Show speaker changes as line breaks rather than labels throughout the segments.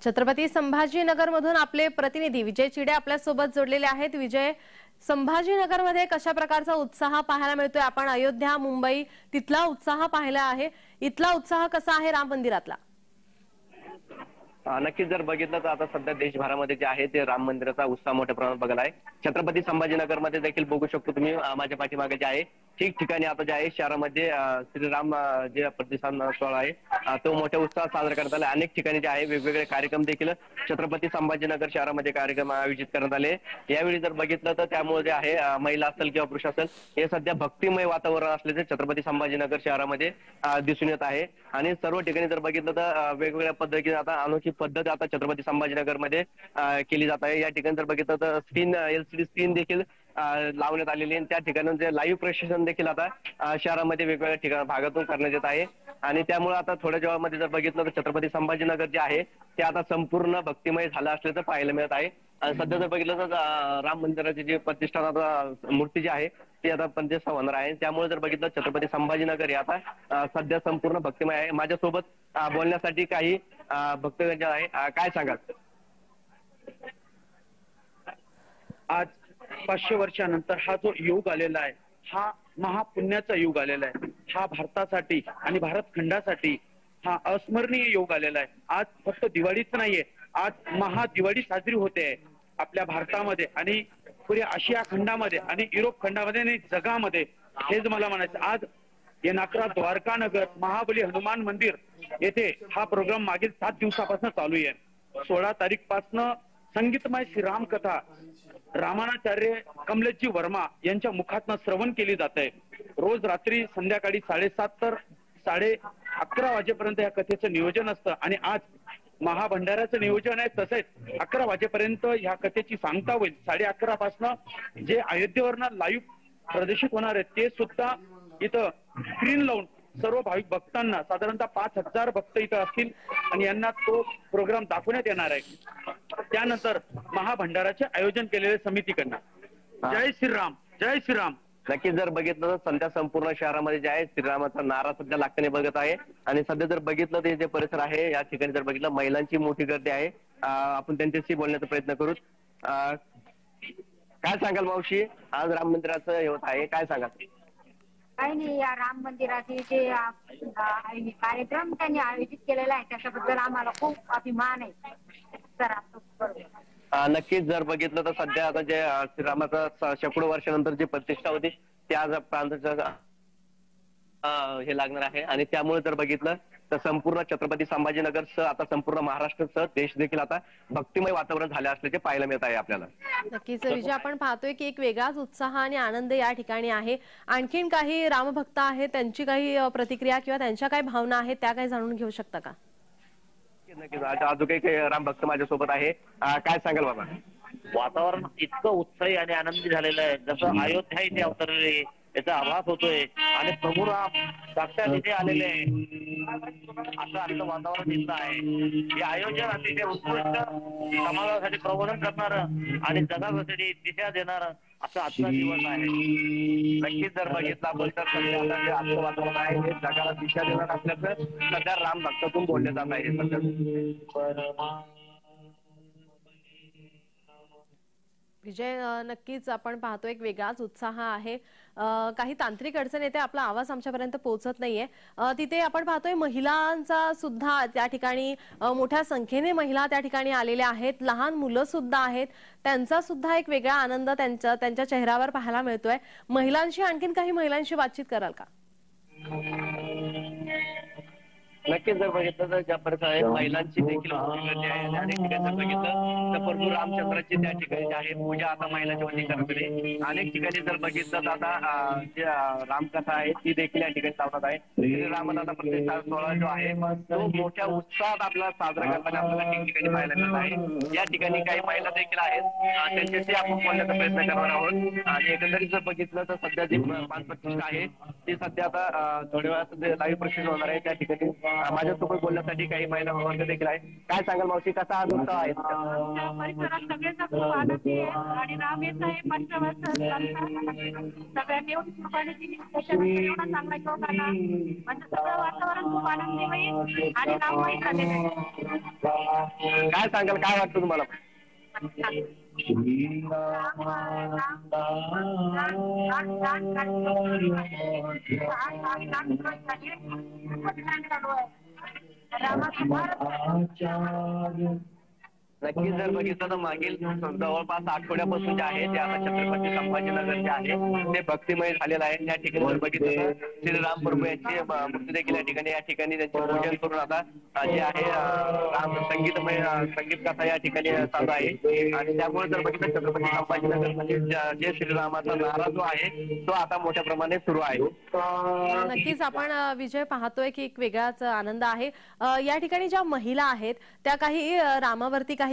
छत्रपती संभाजीनगरमधून आपले प्रतिनिधी विजय चिडे आपल्या सोबत जोडलेले आहेत। विजय, संभाजीनगरमध्ये कशा प्रकारचा उत्साह पाहायला मिळतोय? आपण अयोध्या, मुंबई तिथला उत्साह पाहिला आहे, इथला उत्साह कसा आहे राम मंदिरातला?
नक्कीच जर बघितलं तर आता सध्या देशभरामध्ये जे आहे ते राम मंदिराचा उत्साह मोठ्या प्रमाणात बघायला आहे। छत्रपती संभाजीनगरमध्ये देखील बघू शकतो तुम्ही, माझ्या पाठीमागे जे आहे ठिकठिकाणी आता जे आहे शहरामध्ये श्रीराम जे प्रतिष्ठान सोहळा आहे तो मोठ्या उत्साहात साजरा करण्यात आला। अनेक ठिकाणी जे आहे वेगवेगळे कार्यक्रम देखील छत्रपती संभाजीनगर शहरामध्ये कार्यक्रम आयोजित करण्यात आले। यावेळी जर बघितलं तर त्यामुळे जे आहे महिला असेल किंवा पुरुष असेल हे सध्या भक्तिमय वातावरण असल्याचे छत्रपती संभाजीनगर शहरामध्ये दिसून येत आहे। आणि सर्व ठिकाणी जर बघितलं तर वेगवेगळ्या पद्धतीने आता अनोखी पद्धत आता छत्रपती संभाजीनगरमध्ये केली जात आहे। या ठिकाणी जर बघितलं तर LCD स्क्रीन देखील लावण्यात आलेली आहे। त्या ठिकाणी लाईव्ह प्रशासन देखील आता शहरामध्ये वेगवेगळ्या ठिकाणी भागातून करण्यात येत आहे। आणि त्यामुळे आता थोड्या वेळामध्ये जर बघितलं तर छत्रपती संभाजीनगर जे आहे ते आता संपूर्ण भक्तिमय झालं असल्याचं पाहायला मिळत आहे। सध्या जर बघितलं तर राम मंदिराची जी प्रतिष्ठान आता मूर्ती जी आहे ती आता प्रतिष्ठा होणार आहे। त्यामुळे जर बघितलं छत्रपती संभाजीनगर हे आता सध्या संपूर्ण भक्तिमय आहे। माझ्यासोबत बोलण्यासाठी काही भक्तगण जे आहे, काय सांगाल?
आज 500 वर्षानंतर हा जो युग आलेला आहे हा महापुण्याचा युग आलेला आहे। हा भारतासाठी आणि भारत खंडासाठी हा अस्मरणीय योग आलेला आहे। आज फक्त दिवाळीच नाहीये, आज महादिवाळी साजरी होते आपल्या भारतामध्ये आणि पुऱ्या आशिया खंडामध्ये आणि युरोप खंडामध्ये आणि जगामध्ये। हेच मला म्हणायचं, आज येणारा द्वारका नगर महाबली हनुमान मंदिर येथे हा प्रोग्राम मागील 7 दिवसापासून चालू आहे। 16 तारीख पासून संगीतमय श्रीराम कथा रामानाचार्य कमलेशजी वर्मा यांच्या मुखातनं श्रवण केली जात आहे। रोज रात्री संध्याकाळी 7:30 तर 11:30 वाजेपर्यंत या कथेचं नियोजन असतं आणि आज महाभंडाऱ्याचं नियोजन आहे। तसेच 11 वाजेपर्यंत ह्या कथेची सांगता होईल। 11:30 पासून जे अयोध्येवरनं लाईव्ह प्रदर्शित होणार आहे ते सुद्धा इथं स्क्रीन लावून सर्व भाविक भक्तांना साधारणतः 5000 भक्त इथं असतील आणि यांना तो प्रोग्राम दाखवण्यात येणार आहे। त्यानंतर महाभंडाराचे आयोजन केलेले समितीकडनं। जय श्रीराम, जय श्रीराम।
नक्कीच जर बघितलं तर सध्या संपूर्ण शहरामध्ये जे आहे श्रीरामाचा नारा सध्या लागताना बघत आहे। आणि सध्या जर बघितलं तर जे परिसर आहे या ठिकाणी जर बघितलं महिलांची मोठी गर्दी आहे। आपण त्यांच्याशी बोलण्याचा प्रयत्न करू। काय सांगाल मावशी, आज राम मंदिराचं हे होत आहे, काय सांगाल?
काही नाही, या राम मंदिराचे जे कार्यक्रम त्यांनी आयोजित केलेला आहे त्याच्याबद्दल आम्हाला खूप अभिमान आहे।
नक्कीच जर बघितलं तर सध्या आता जे श्रीरामाचा शेकडो वर्षानंतर जी प्रतिष्ठा होती त्या आज प्रांताचं हे लागणार आहे। आणि त्यामुळे जर बघितलं तर संपूर्ण छत्रपती संभाजीनगरसह आता संपूर्ण महाराष्ट्रासह देश देखील आता भक्तिमय वातावरण झाले असल्याचे पाहायला मिळत आहे आपल्याला।
नक्कीच विजय, आपण पाहतोय की एक वेगळाच उत्साह आणि आनंद या ठिकाणी आहे। आणखीन काही रामभक्त आहेत, त्यांची काही प्रतिक्रिया किंवा त्यांच्या काही भावना आहेत त्या काही जाणून घेऊ शकता का?
नक्कीच अजून काही राम भक्त माझ्यासोबत आहे, काय सांगाल बाबा?
वातावरण इतकं उत्साही आणि आनंदी झालेलं आहे जसं अयोध्या इथे अवतरले याचा आभास होतोय आणि प्रभू राम साक्षात इथे आलेले आहे असं आपलं वातावरण दिसत आहे। हे आयोजन अतिशय उत्कृष्ट समाजासाठी प्रबोधन करणार आणि जगासाठी दिशा देणार असं आजचा दिवस आहे।
नक्कीच जर बघितलं आपण तर सध्या आता जे आजचं वातावरण आहे हे जगाला दिशा देणार असल्याचं सध्या राम भक्तातून बोलले जात आहे सध्या।
विजय, नक्कीच आपण पाहतो एक वेगळाच उत्साह आहे। काही तांत्रिक अडचण येते, आपला आवाज आमच्यापर्यंत पोहोचत नाहीये। तिथे आपण पाहतोय महिलांचा सुद्धा त्या ठिकाणी मोठ्या संख्येने महिला त्या ठिकाणी आलेल्या आहेत, लहान मुलं सुद्धा आहेत, त्यांचा सुद्धा एक वेगळा आनंद त्यांच्या चेहऱ्यावर पाहायला मिळतोय। महिलांशी आणखीन काही महिलांशी बातचीत कराल का?
नक्कीच जर बघितलं तर ज्या प्रकारे महिलांची देखील मोठी गर्दी आहे आणि अनेक ठिकाणी जर बघितलं तर प्रभू रामचंद्राची त्या ठिकाणी जी आहे पूजा आता महिलांच्या वतीने करण्यात आली। अनेक ठिकाणी जर बघितलं तर आता जी रामकथा आहे ती देखील या ठिकाणी चालत आहे। श्रीरामदादा प्रतिष्ठान सोहळा जो आहे तो मोठ्या उत्साहात आपला साजरा करताना आपल्याला ठिकठिकाणी पाहायला मिळत आहे। या ठिकाणी काही महिला देखील आहेत, त्यांच्याशी आपण बोलण्याचा प्रयत्न करणार आहोत। आणि एकंदरीत जर बघितलं तर सध्या जी प्राणप्रतिष्ठा आहे ती सध्या आता थोड्या वेळात लाईव्ह प्रसिद्ध होणार आहे। त्या ठिकाणी माझ्यासोबत बोलण्यासाठी काही महिला वर्ग देखील आहे. काय सांगाल मावशी, कसा हा उत्सव आहे?
परिसरात सगळेजण खूप आनंदी आहे आणि राम येत आहे सगळ्यांनी एवढी कृपाने दिली त्याच्यानंतर एवढा चांगला योग आला म्हणजे सगळं वातावरण खूप आनंदी होईल आणि राममय झालेलं आहे.
काय सांगाल, काय वाटतं तुम्हाला? नक्कीच जर बघितलं तर मागील जवळपास आठवड्यापासून जे आहे ते आता छत्रपती संभाजीनगर जे आहे ते भक्तिमय झालेलं आहे. त्या ठिकाणी जर बघितलं तर श्रीराम प्रभू यांची मूर्ती देखील या ठिकाणी त्यांचे पूजन करून आता जे आहे राम संगीत कथा या ठिकाणी चालू आहे. आणि त्यामुळे जर बघितलं छत्रपती संभाजीनगर मध्ये जे श्रीरामाचा नारा जो आहे तो आता मोठ्या प्रमाणे सुरू आहे.
नक्कीच आपण विजय पाहतोय की एक वेगळाच आनंद आहे. या ठिकाणी ज्या महिला आहेत त्या काही रामावरती काही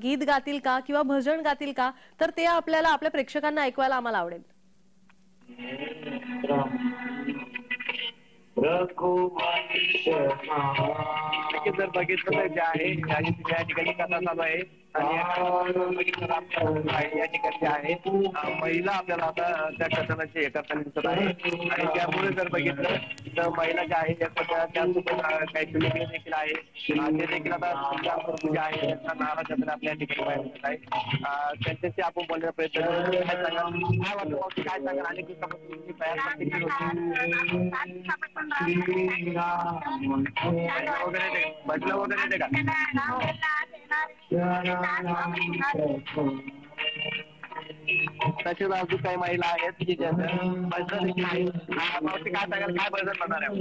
गीत गातील का किंवा भजन गातील का, तर ते आपल्याला आपल्या प्रेक्षकांना ऐकवायला आम्हाला आवडेल.
जर बघितलं तर जे आहे या ठिकाणी कथा चालू आहे आणि या ठिकाणी आहे महिला आपल्याला आता त्या कथनाची हे करताना दिसत आहे. आणि त्यामुळे जर बघितलं तर महिला ज्या आहेत त्यासोबत काही सेलिब्रिटी देखील आहे ते देखील आता जे आहे त्यांचा नारा चंद्र आपल्या ठिकाणी बाहेर दिसत आहे. त्यांच्याशी आपण बोलण्याचा प्रयत्न करू. काय सांगाल, काय वाटतं, काय सांगाल आणि बदला वगैरे येते का? तसेच अजून काही महिला आहेत की ज्यांचं बदल देखील आहे. काय सांगाल, काय बदल बनणार आहे?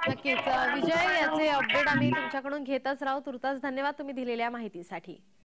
नक्कीच विजय, याचे अपडेट आम्ही तुमच्याकडून घेतच राहू. तुर्तास धन्यवाद तुम्ही दिलेल्या माहितीसाठी.